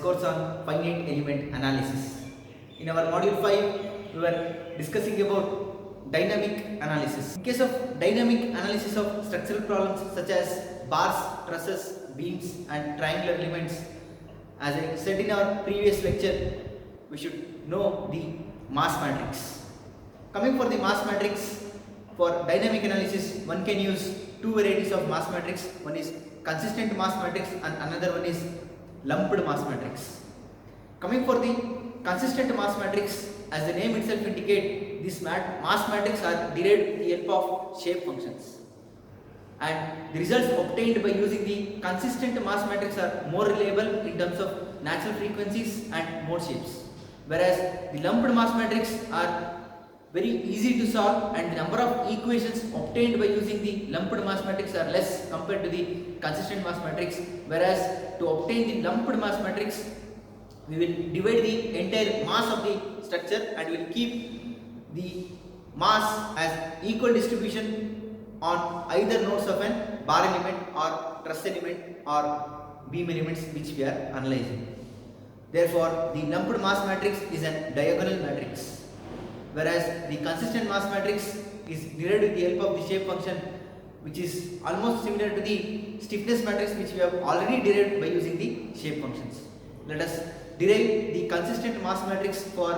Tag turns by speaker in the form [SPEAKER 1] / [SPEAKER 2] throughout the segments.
[SPEAKER 1] discourse on finite element analysis. In our module 5, we were discussing about dynamic analysis. In case of dynamic analysis of structural problems such as bars, trusses, beams and triangular elements, as I said in our previous lecture, we should know the mass matrix. Coming for the mass matrix, for dynamic analysis, one can use two varieties of mass matrix. One is consistent mass matrix and another one is lumped mass matrix. Coming for the consistent mass matrix, as the name itself indicates, these mass matrix are derived with the help of shape functions. And the results obtained by using the consistent mass matrix are more reliable in terms of natural frequencies and mode shapes. Whereas the lumped mass matrix are very easy to solve and the number of equations obtained by using the lumped mass matrix are less compared to the consistent mass matrix. Whereas to obtain the lumped mass matrix, we will divide the entire mass of the structure and we will keep the mass as equal distribution on either nodes of an bar element or truss element or beam elements which we are analyzing. Therefore, the lumped mass matrix is a diagonal matrix, whereas the consistent mass matrix is derived with the help of the shape function, which is almost similar to the stiffness matrix which we have already derived by using the shape functions. Let us derive the consistent mass matrix for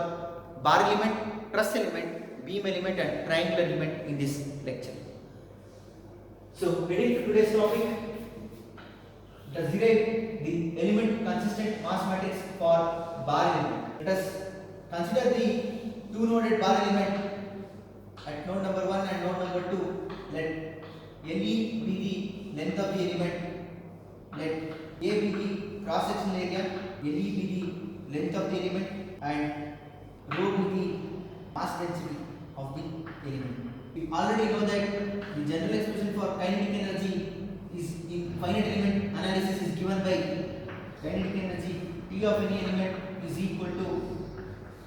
[SPEAKER 1] bar element, truss element, beam element and triangular element in this lecture. So, getting to today's topic, let us derive the element consistent mass matrix for bar element. Let us consider the two noded bar element at node number 1 and node number 2. Let LE be the length of the element, let A be the cross sectional area, LE be the length of the element and rho be the mass density of the element. We already know that the general expression for kinetic energy is in finite element analysis is given by kinetic energy T of any element is equal to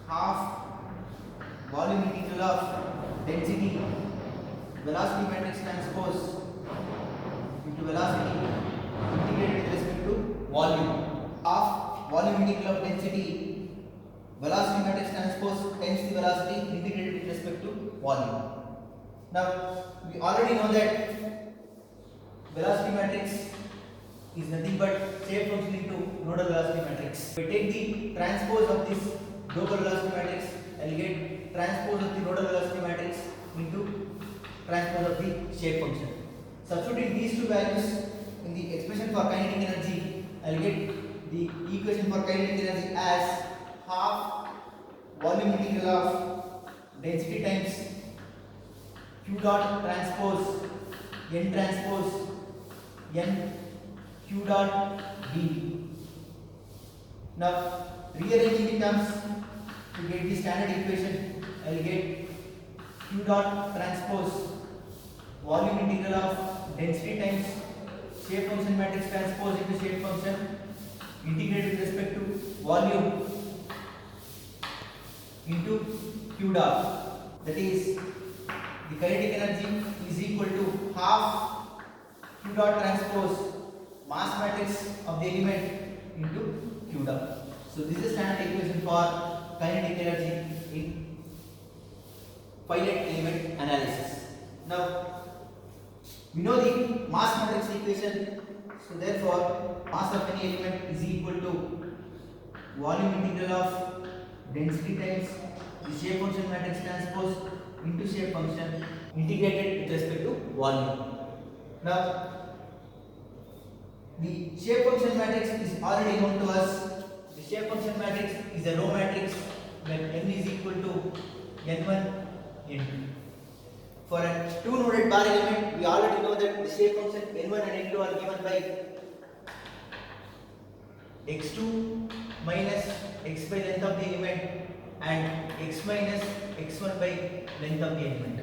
[SPEAKER 1] half volume integral of density velocity matrix transpose into velocity integrated with respect to volume. Half volume integral of density velocity matrix transpose times the velocity integrated with respect to volume. Now we already know that velocity matrix is nothing but shape function into nodal velocity matrix. If I take the transpose of this global velocity matrix, I will get transpose of the nodal velocity matrix into transpose of the shape function. Substituting these two values in the expression for kinetic energy, I will get the equation for kinetic energy as half volume integral of density times q dot transpose n transpose n q dot d. Now rearranging the terms to get the standard equation, I will get q dot transpose volume integral of density times shape function matrix transpose into shape function integrated with respect to volume into q dot, that is the kinetic energy is equal to half q dot transpose mass matrix of the element into q dot. So this is standard equation for kinetic energy in finite element analysis. Now we know the mass matrix equation, so therefore mass of any element is equal to volume integral of density times the shape function matrix transpose into shape function integrated with respect to volume. Now the shape function matrix is already known to us. The shape function matrix is a row matrix when n is equal to n1, n2. For a two noded bar element, we already know that the shape function n1 and n2 are given by x2 minus x by length of the element and x minus x1 by length of the element.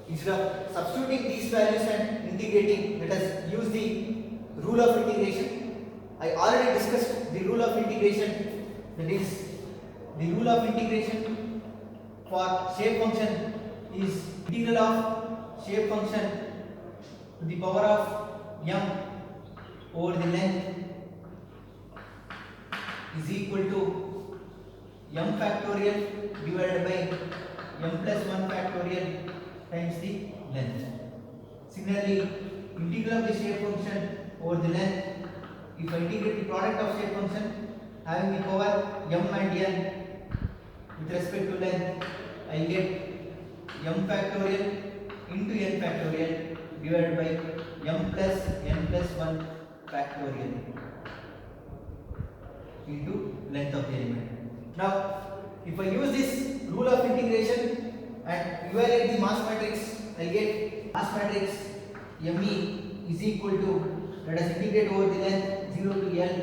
[SPEAKER 1] Instead of substituting these values and integrating, let us use the rule of integration. I already discussed the rule of integration, that is the rule of integration for shape function is integral of shape function to the power of m over the length is equal to m factorial divided by m plus 1 factorial times the length. Similarly, integral of the shape function over the length, if I integrate the product of shape function having the power m and n with respect to length, I get m factorial into n factorial divided by m plus n plus 1 factorial into length of the element. Now, if I use this rule of integration and evaluate the mass matrix, I get mass matrix ME is equal to, let us integrate over the length 0 to L,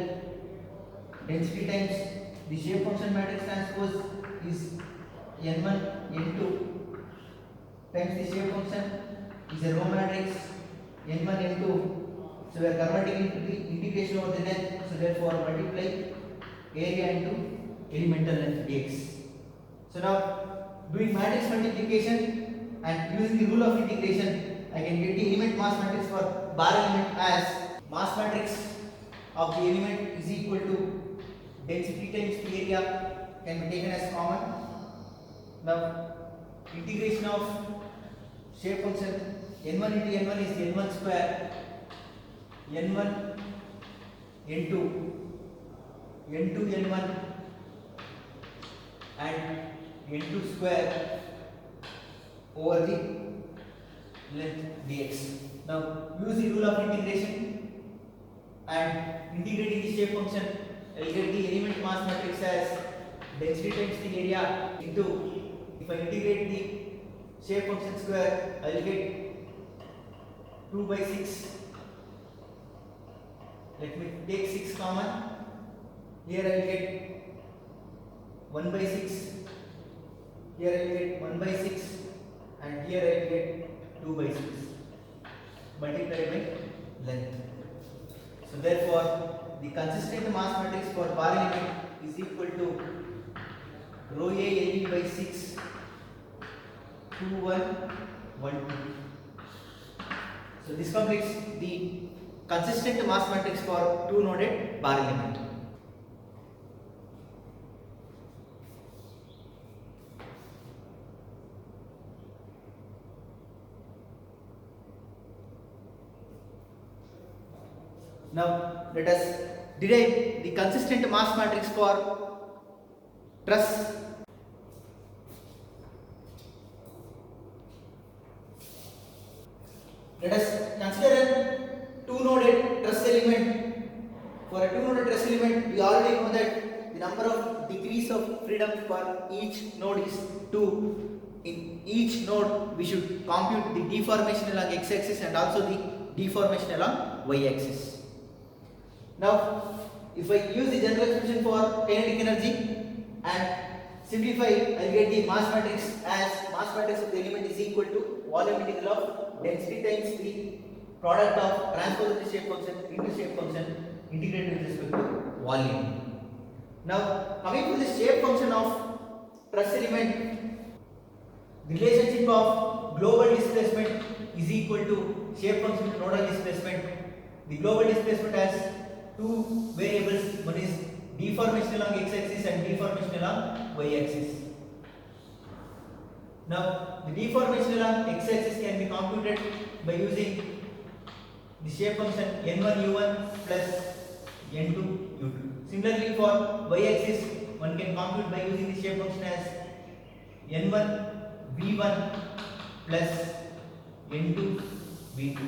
[SPEAKER 1] density times the shape function matrix transpose is n1 n2 times the shape function is a row matrix n1 n2. So we are converting into the integration over the length, so therefore multiply area into elemental length dx. So now, doing matrix multiplication and using the rule of integration, I can get the element mass matrix for bar element as mass matrix of the element is equal to density times the area can be taken as common. Now, integration of shape function n1 into n1 is n1 square, n1 n2 n2 n1 and n2 square over the length dx. Now, use the rule of integration and integrating the shape function, I will get the element mass matrix as density times the area into, if I integrate the shape function square, I will get 2 by 6. Let me take 6 common. Here I will get 1 by 6. Here I will get 1 by 6. And here I will get 2 by 6 multiplied by length. So therefore, the consistent mass matrix for bar element is equal to rho A LE by 6 2 1 1 2. So this completes the consistent mass matrix for two noded bar element. Now, let us derive the consistent mass matrix for truss. Let us consider a two-noded truss element. For a two-noded truss element, we already know that the number of degrees of freedom for each node is 2. In each node, we should compute the deformation along x-axis and also the deformation along y-axis. Now, if I use the general expression for kinetic energy and simplify, I will get the mass matrix as mass matrix of the element is equal to volume integral of density times the product of transpose of the shape function into shape function integrated with respect to volume. Now, coming to the shape function of truss element, the relationship of global displacement is equal to shape function to nodal displacement. The global displacement has two variables, one is deformation along x-axis and deformation along y-axis. Now, the deformation along x-axis can be computed by using the shape function n1u1 plus n2u2. Similarly, for y-axis, one can compute by using the shape function as n1v1 plus n2v2.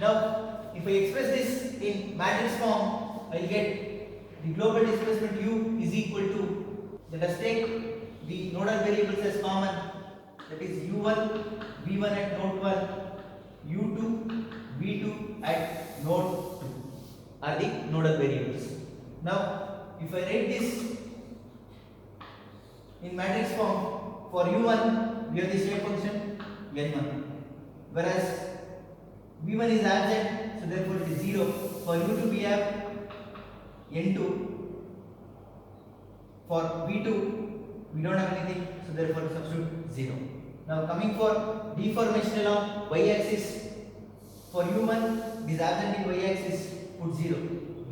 [SPEAKER 1] Now, if I express this in matrix form, I will get the global displacement u is equal to, let us take the nodal variables as common, that is u1 v1 at node 1, u2 v2 at node 2 are the nodal variables. Now, if I write this in matrix form, for u1 we have the shape function n1, whereas v1 is absent, so therefore it is 0. For u2 we have n2. For v2 we don't have anything, so therefore substitute 0. Now, coming for deformation along y-axis, for u1 it is absent in y-axis, put 0.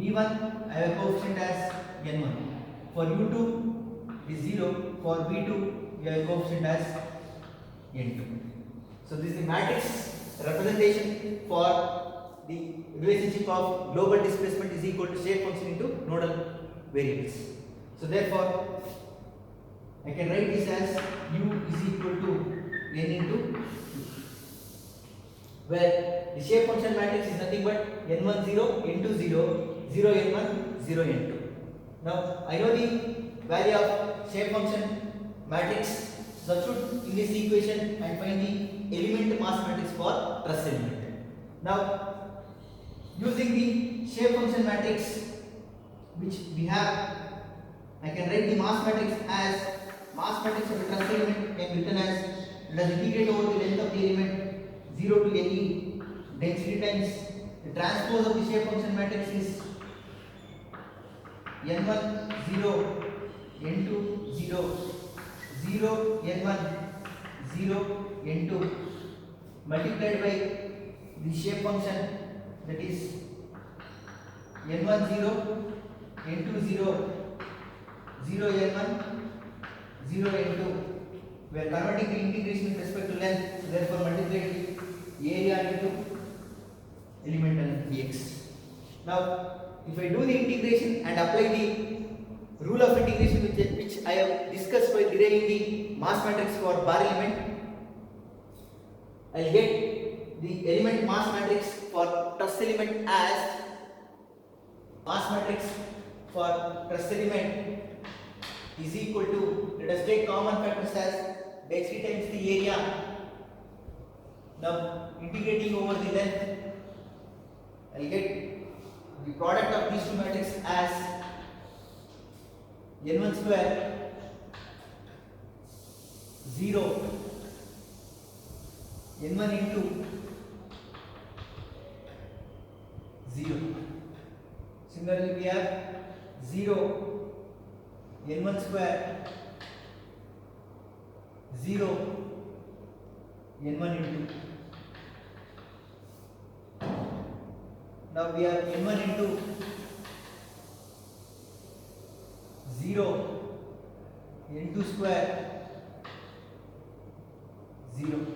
[SPEAKER 1] v1 I have a coefficient as N1. For U2 is 0. For V2 we have coefficient as N2. So this is the matrix representation for the relationship of global displacement is equal to shape function into nodal variables. So therefore I can write this as U is equal to N into U, where the shape function matrix is nothing but N1 0, N2 0, 0 N1, 0 N2. Now I know the value of shape function matrix. Substitute in this equation and find the element mass matrix for truss element. Now using the shape function matrix which we have, I can write the mass matrix as mass matrix of the truss element can be written as integrate over the length of the element 0 to Ne density times the transpose of the shape function matrix is N1 0, N2 0, 0 N1 0 N2 multiplied by the shape function, that is N1 0, N2 0, 0 N1 0 N2. We are converting the integration with respect to length, so therefore multiply the area into elemental dx. Now if I do the integration and apply the rule of integration which I have discussed by deriving the mass matrix for bar element, I will get the element mass matrix for truss element as mass matrix for truss element is equal to, let us take common factors as density times the area. Now integrating over the length, I will get the product of these two matrices as N1 square 0 N1 into 0. Similarly we have 0 N1 square 0 N1 into. Now we have N1 into 0 N2 square 0.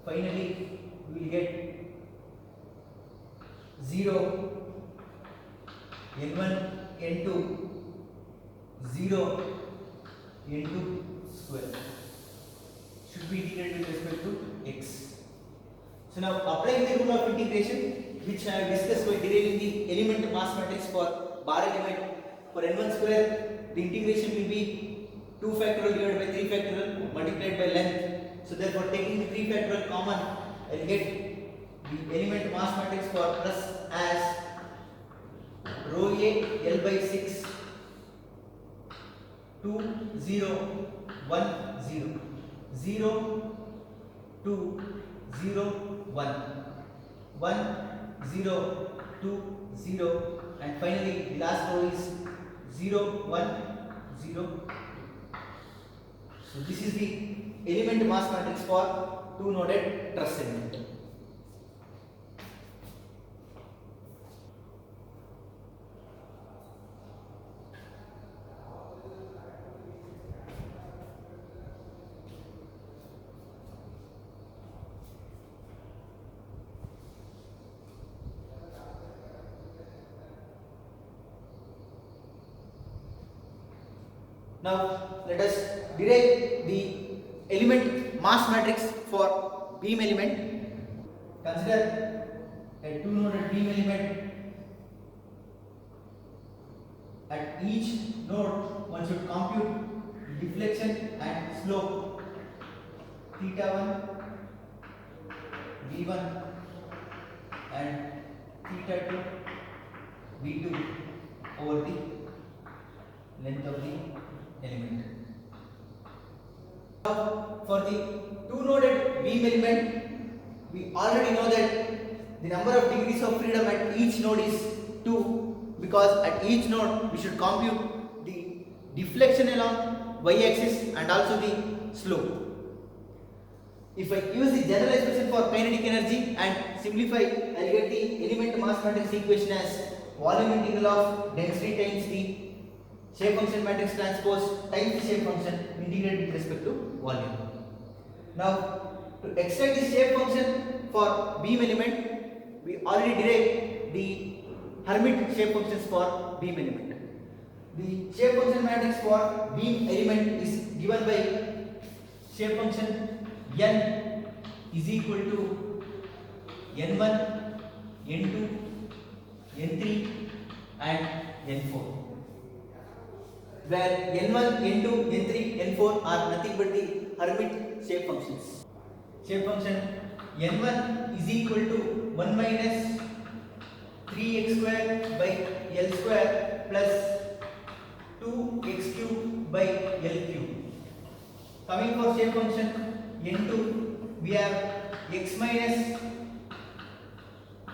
[SPEAKER 1] Finally we will get 0 N1 N2 0 N2 square should be integrated with respect to x. So now applying the rule of integration which I have discussed by deriving the element mass matrix for bar element for N1 square, the integration will be 2 factorial divided by 3 factorial multiplied by length. So therefore taking the 3 factorial common, I will get the element mass matrix for truss as rho A L by 6 2 0 1 0 0 2 0 1 1 0 2 0 and finally the last row is 0 1 0. So this is the element mass matrix for two noded truss element. Now let us derive the element mass matrix for beam element. Consider a two-noded beam element. At each node one should compute deflection and slope theta 1 v1 and theta 2 v2 over the length of the element. Now for the two-noded beam element, we already know that the number of degrees of freedom at each node is 2, because at each node we should compute the deflection along y-axis and also the slope. If I use the general expression for kinetic energy and simplify, I will get the element mass matrix equation as volume integral of density times the shape function matrix transpose times the shape function integrated with respect to volume. Now to extract the shape function for beam element, we already derived the Hermite shape functions for beam element. The shape function matrix for beam element is given by shape function n is equal to n1, n2, n3 and n4, where n1, n2, n3, n4 are nothing but the Hermite shape functions. Shape function n1 is equal to 1 minus 3x square by L square plus 2x cube by L cube. Coming for shape function n2, we have x minus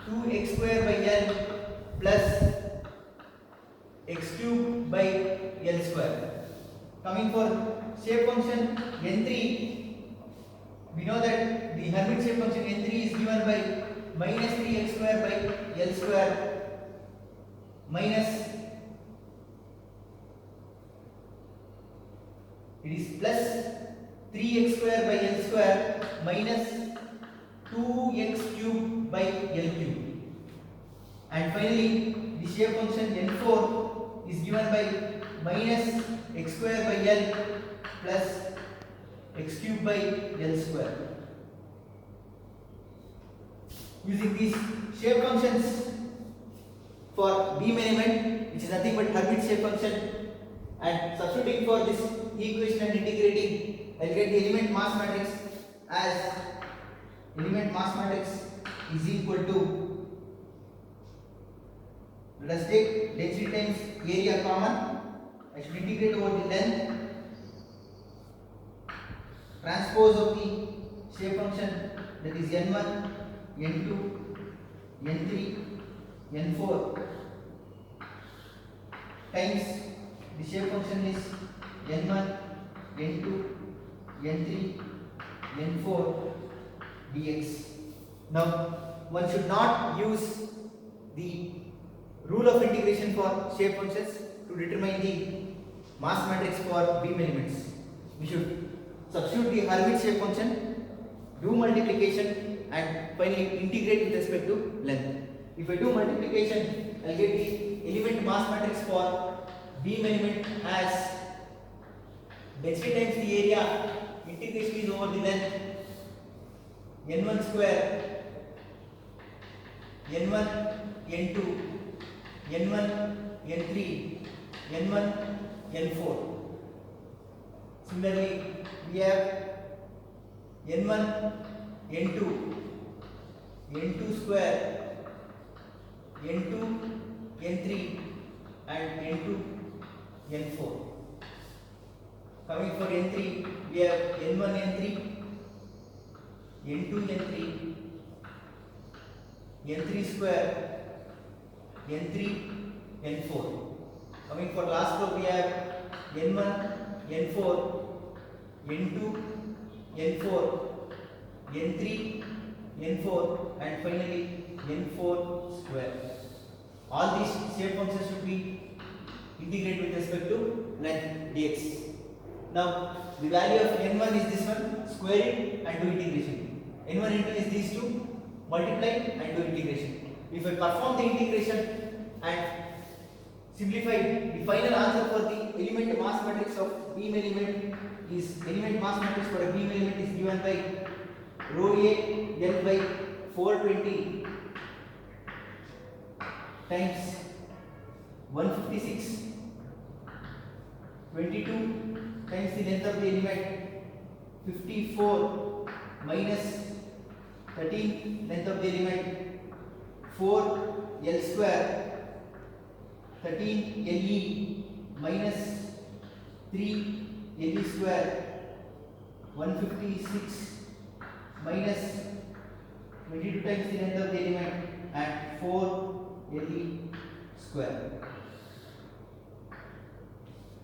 [SPEAKER 1] 2x square by L plus x cube by L square. Coming for shape function n3, we know that the Hermite shape function n3 is given by minus 3x square by L square minus, it is plus 3x square by L square minus 2x cube by L cube. And finally the shape function n4 is given by minus x square by L plus x cube by L square. Using these shape functions for beam element, which is nothing but Hermite shape function, and substituting for this equation and integrating, I will get the element mass matrix as element mass matrix is equal to, let us take density times area common. I should integrate over the length transpose of the shape function, that is n1, n2, n3, n4 times the shape function is n1, n2, n3, n4 dx. Now one should not use the rule of integration for shape functions to determine the mass matrix for beam elements. We should substitute the Hermite shape function, do multiplication and finally integrate with respect to length. If I do multiplication, I will get the element mass matrix for beam element as density times the area, integration is over the length, n1 square, n1, n2, n1, n3, n1, n4. Similarly, we have n1, n2, n2 square, n2, n3 and n2, n4. Coming for n3, we have n1, n3, n2, n3, n3 square, n3, n4. Coming for last row, we have n1, n4, n2, n4, n3, n4 and finally n4 square. All these shape functions should be integrated with respect to length dx. Now the value of n1 is this one, square it and do integration. n1 into is these two, multiply and do integration. If I perform the integration and simplify, the final answer for the element mass matrix of beam element is, element mass matrix for a beam element is given by rho A L by 420 times 156, 22 times the length of the element, 54 minus 13 length of the element, 4 L square, 13 LE minus 3 LE square, 156 minus 22 times the length of the element and 4 LE square.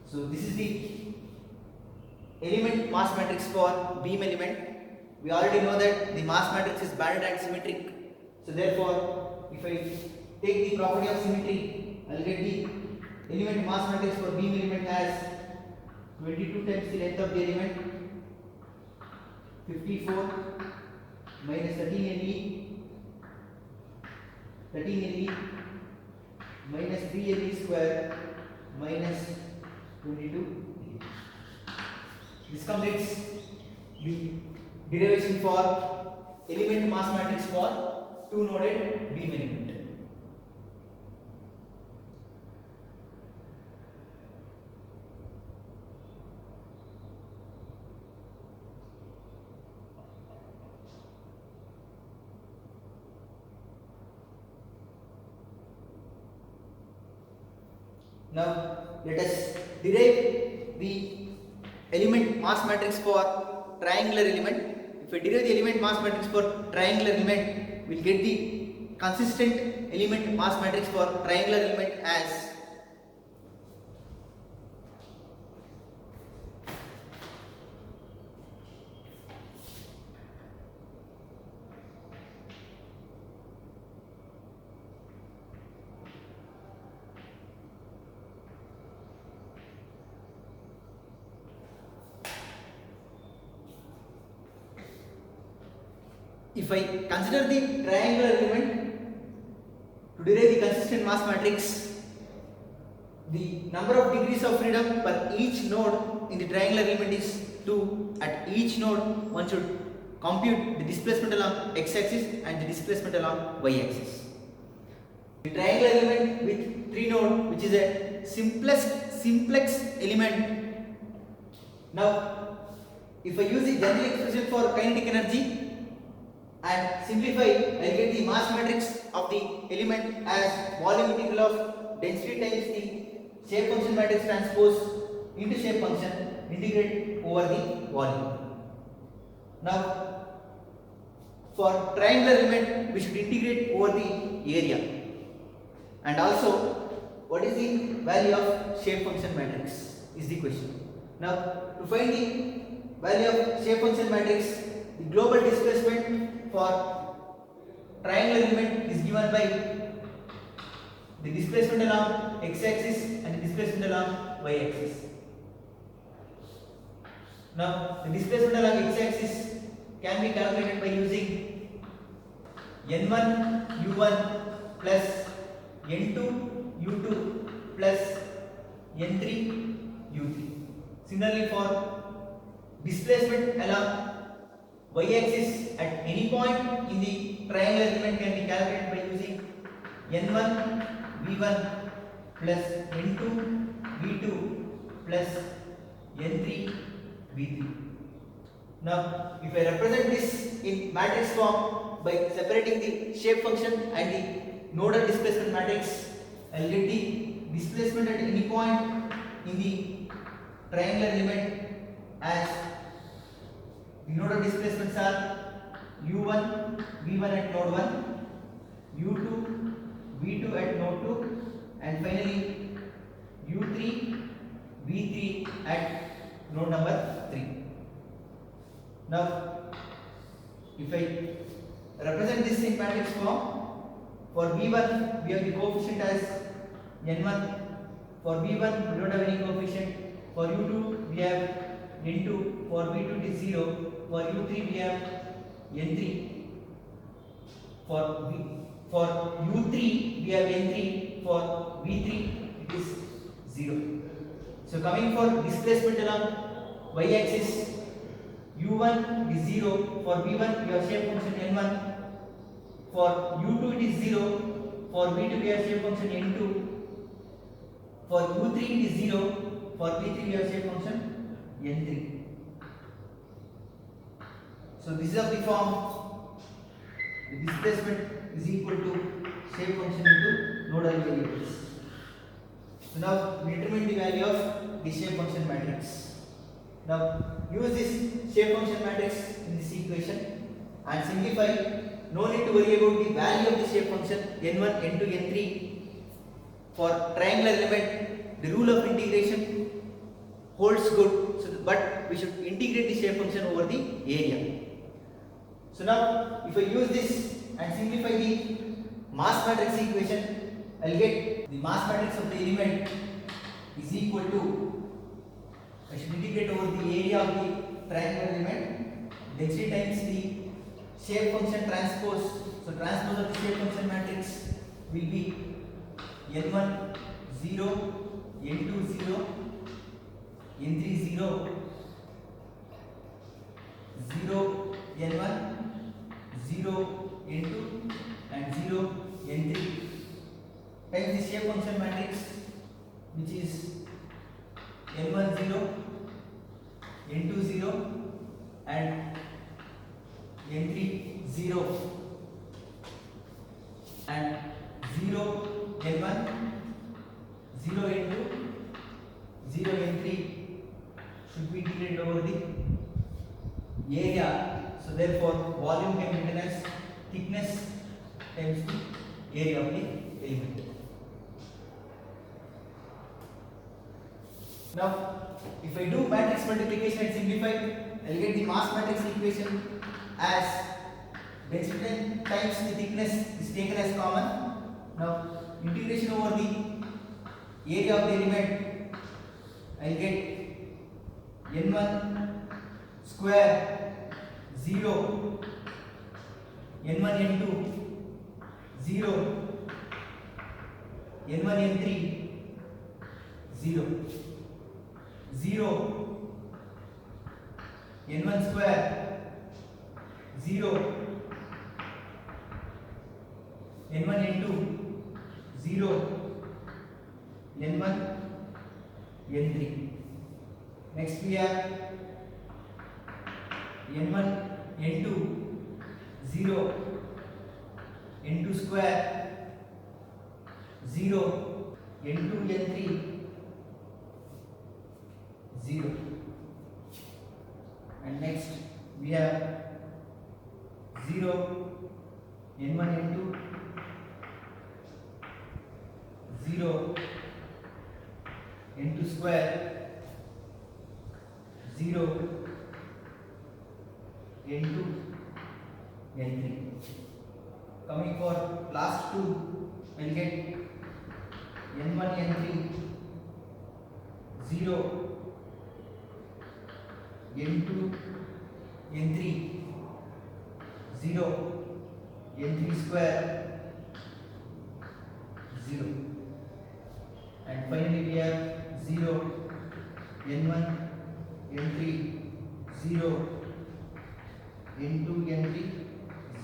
[SPEAKER 1] So this is the element mass matrix for beam element. We already know that the mass matrix is banded and symmetric. So therefore, if I take the property of symmetry, I will get the element mass matrix for beam element as 22 times the length of the element, 54 minus 13 Le, 13 Le minus 3 Le square minus 22. This completes the derivation for element mass matrix for two noded beam element. Now let us derive the element mass matrix for triangular element. If we derive the element mass matrix for triangular element, we will get the consistent element mass matrix for triangular element as if I consider the triangular element to derive the consistent mass matrix, the number of degrees of freedom per each node in the triangular element is 2. At each node, one should compute the displacement along x-axis and the displacement along y-axis. The triangular element with 3 nodes, which is a simplex element. Now, if I use the general expression for kinetic energy and simplify, I will get the mass matrix of the element as volume integral of density times the shape function matrix transpose into shape function integrate over the volume. Now, for triangular element, we should integrate over the area. And also, what is the value of shape function matrix is the question. Now, to find the value of shape function matrix, the global displacement for triangular element is given by the displacement along x-axis and the displacement along y-axis. Now, the displacement along x-axis can be calculated by using n1 u1 plus n2 u2 plus n3 u3. Similarly, for displacement along y-axis at any point in the triangular element can be calculated by using n1 v1 plus n2 v2 plus n3 v3. Now, if I represent this in matrix form by separating the shape function and the nodal displacement matrix, I will get the displacement at any point in the triangular element as the nodal displacements are u1 v1 at node 1, u2 v2 at node 2, and finally u3 v3 at node number 3. Now, if I represent this in matrix form, for v1 we have the coefficient as n1, for v1 we don't have any coefficient, for u2 we have n2, for v2 it is 0, for u3 we have n3, for u3 we have n3, for v3 it is 0. So coming for displacement along y-axis, u1 is 0, for v1 we have shape function n1, for u2 it is 0, for v2 we have shape function n2, for u3 it is 0, for v3 we have shape function n3. So this is of the form the displacement is equal to shape function into nodal variables. So now we determine the value of the shape function matrix. Now use this shape function matrix in this equation and simplify. No need to worry about the value of the shape function n1, n2, n3. For triangular element, the rule of integration holds good, so but we should integrate the shape function over the area. So now if I use this and simplify the mass matrix equation, I will get the mass matrix of the element is equal to, I should integrate over the area of the triangular element, density times the shape function transpose. So transpose of the shape function matrix will be n1 0, n2 0, n3 0, 0 n1, 0 n2 and 0 n3 times the shape function matrix, which is n1 0, n2 0 and n3 0 and 0 n1, 0 n2, 0 n3 should be integrated over the area. So therefore volume can be written as thickness times the area of the element. Now if I do matrix multiplication and simplify, I will get the mass matrix equation as density times the thickness is taken as common. Now integration over the area of the element, I will get n1 square 0, n1 n2 0, n1 n3 0, 0, n1 square 0, n1 n2 0, n1 n3. Next we have n1 n2 0, n2 square 0, n2 n3 0. And next we have 0, n1 n2 0, n2 square 0, n2 n3. Coming for last two, we will get n1 n3 0, n2 n3 0, n3 square 0. And finally we have 0, n1 n3 0, n2 n3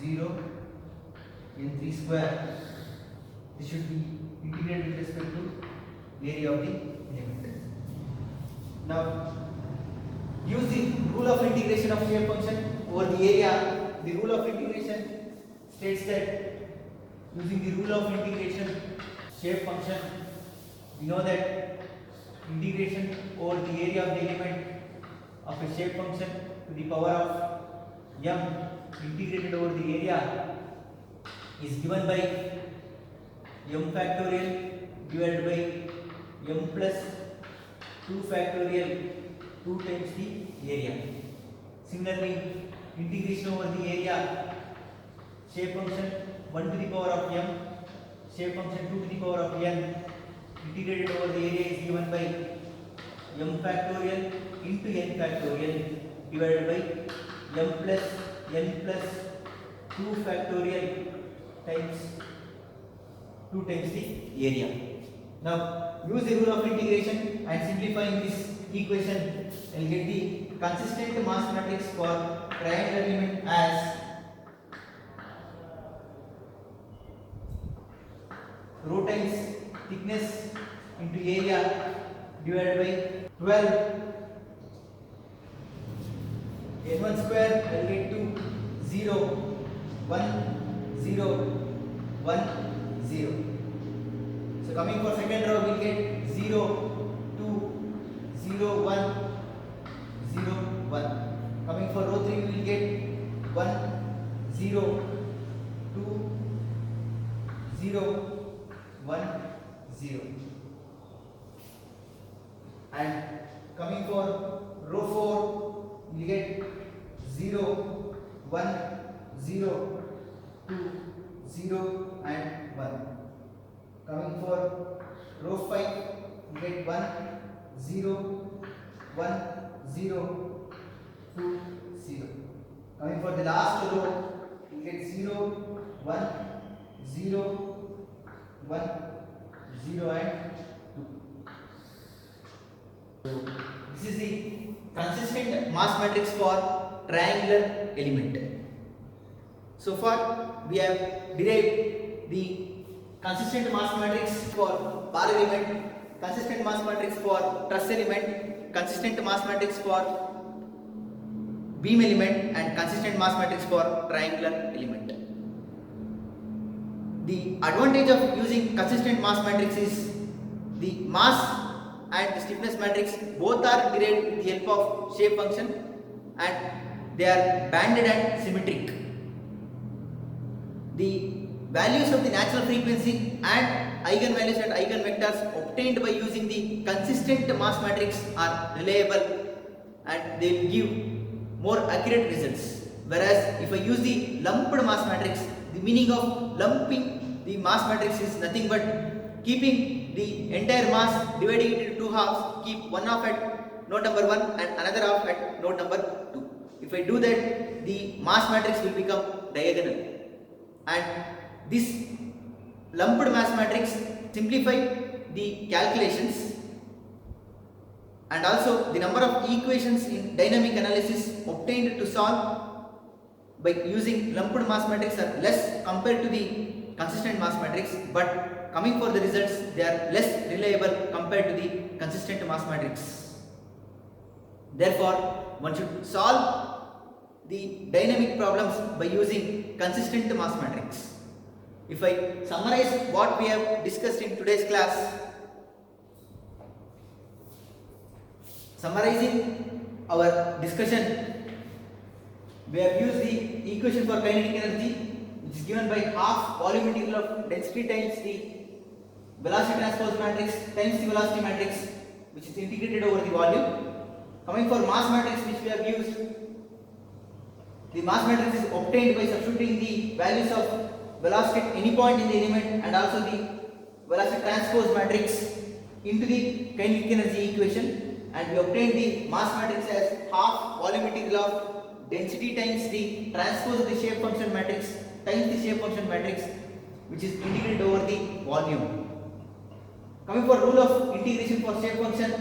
[SPEAKER 1] 0, n3 square. This should be integrated with respect to area of the element. Now use the rule of integration of shape function over the area. The rule of integration states that using the rule of integration shape function, we know that integration over the area of the element of a shape function to the power of m integrated over the area is given by m factorial divided by m plus 2 factorial 2 times the area. Similarly, integration over the area shape function 1 to the power of m, shape function 2 to the power of n integrated over the area is given by m factorial into n factorial divided by m plus n plus 2 factorial times 2 times the area. Now use the rule of integration and simplifying this equation, I will get the consistent mass matrix for triangular element as rho times thickness into area divided by 12 n1 square. I will get to 0, 1, 0, 1, 0. So coming for second row, we will get 0, 2, 0, 1, 0, 1. Coming for row 3, we will get 1, 0, 2, 0, 1, 0. And coming for row 4, we will get 0, 1, 0, 2, 0 and 1. Coming for row 5, you get 1 0 1 0 2 0. Coming for the last row, you get 0 1 0 1 0 and 2. This is the consistent mass matrix for triangular element. So far we have derived the consistent mass matrix for bar element, consistent mass matrix for truss element, consistent mass matrix for beam element and consistent mass matrix for triangular element. The advantage of using consistent mass matrix is the mass and the stiffness matrix both are derived with the help of shape function and they are banded and symmetric. The values of the natural frequency and eigenvalues and eigenvectors obtained by using the consistent mass matrix are reliable and they will give more accurate results. Whereas if I use the lumped mass matrix, the meaning of lumping the mass matrix is nothing but keeping the entire mass, dividing it into two halves, keep one half at node number 1 and another half at node number 2. If I do that, the mass matrix will become diagonal. And this lumped mass matrix simplify the calculations and also the number of equations in dynamic analysis obtained to solve by using lumped mass matrix are less compared to the consistent mass matrix, but coming for the results they are less reliable compared to the consistent mass matrix. Therefore, one should solve the dynamic problems by using consistent mass matrix. If I summarize what we have discussed in today's class, summarizing our discussion, we have used the equation for kinetic energy which is given by half volume integral of density times the velocity transpose matrix times the velocity matrix which is integrated over the volume. Coming for mass matrix which we have used, the mass matrix is obtained by substituting the values of velocity at any point in the element and also the velocity transpose matrix into the kinetic energy equation, and we obtain the mass matrix as half volume integral of density times the transpose of the shape function matrix times the shape function matrix which is integrated over the volume. Coming for rule of integration for shape function,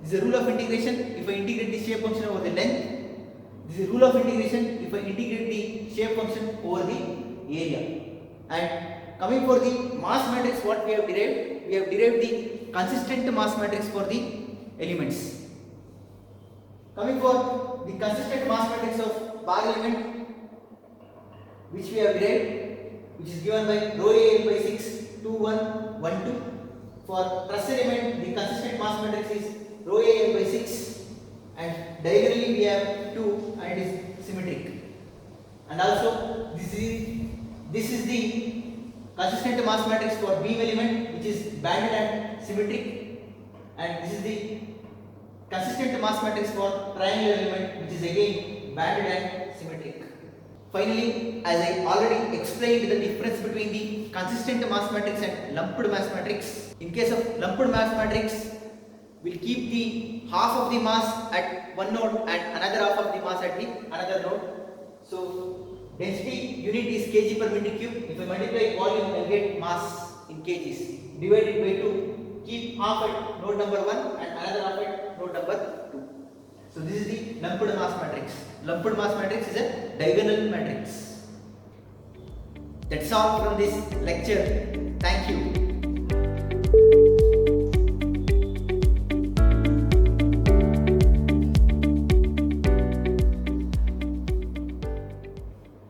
[SPEAKER 1] this is a rule of integration if I integrate the shape function over the length. This is rule of integration if I integrate the shape function over the area. And coming for the mass matrix, what we have derived? We have derived the consistent mass matrix for the elements. Coming for the consistent mass matrix of bar element, which we have derived, which is given by rho A by 6 2 1 1 2. For truss element, the consistent mass matrix is rho A by 6 and diagonally we have 2 and it is symmetric. And also this is the consistent mass matrix for beam element which is banded and symmetric, and this is the consistent mass matrix for triangular element which is again banded and symmetric. Finally, as I already explained the difference between the consistent mass matrix and lumped mass matrix. In case of lumped mass matrix, we'll keep the half of the mass at one node and another half of the mass at the another node. So density unit is kg per meter cube. If I multiply volume, I will get mass in kgs. Divided by 2. Keep half at node number 1 and another half at node number 2. So this is the lumped mass matrix. Lumped mass matrix is a diagonal matrix. That's all from this lecture. Thank you.